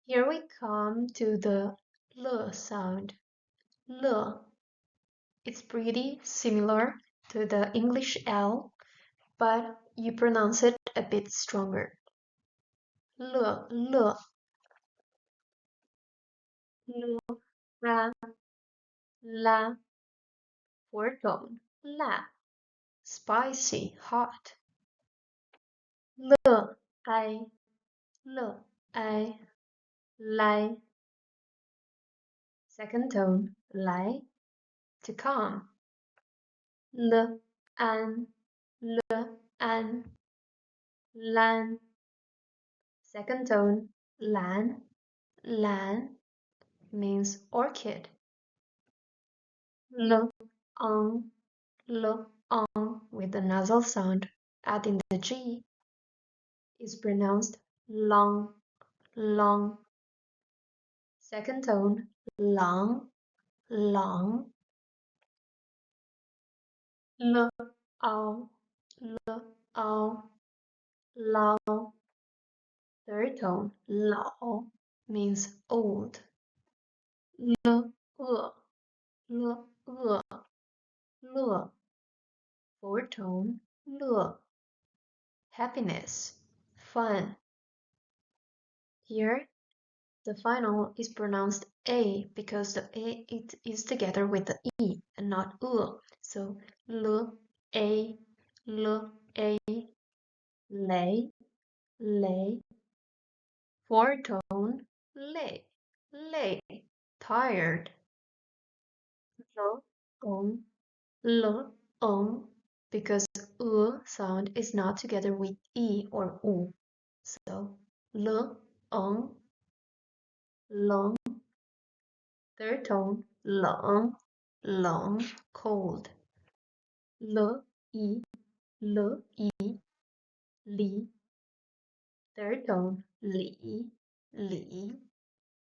Here we come to the L sound. L. It's pretty similar to the English L, but you pronounce it a bit stronger. L, L, L, la, la, fourth tone, la, spicy, hot. L, I, L, I, lai, second tone, lai, to calm. L, an, L, an, lan, second tone, lan, lan means orchid. L, on, L, on with the nasal sound, adding the G is pronounced long, long. Second tone, long, long. L, ao, L, ao, lao. Third tone, lao means old. L, L, le. Fourth tone, le. Happiness, fun. Here, the final is pronounced a because the a it is together with the e and not So l, a, lay, lay. Fourth tone, lay, tired. L, on, l, because sound is not together with e or u. So l, on, long. Third tone, long, long, cold. L, e, li. Third tone, li,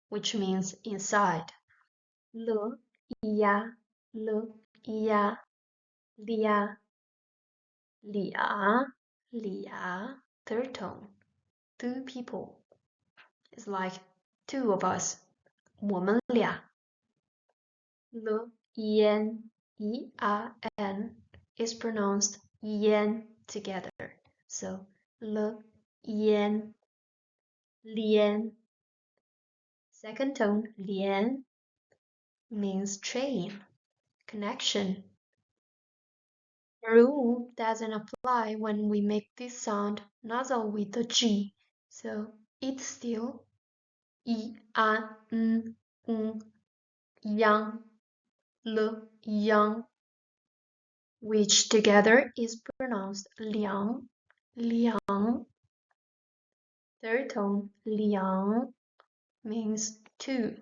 which means inside. L, ya, lia, lia. Third tone, two people. It's like two of us. 我们俩. L, yen, E-R-N is pronounced yen together. So l, yen, lien. Second tone, lien, means chain, connection. Rule doesn't apply when we make this sound nasal with the G. So it's still I-N, yang, yang, which together is pronounced liang, liang. Third tone, liang, means two.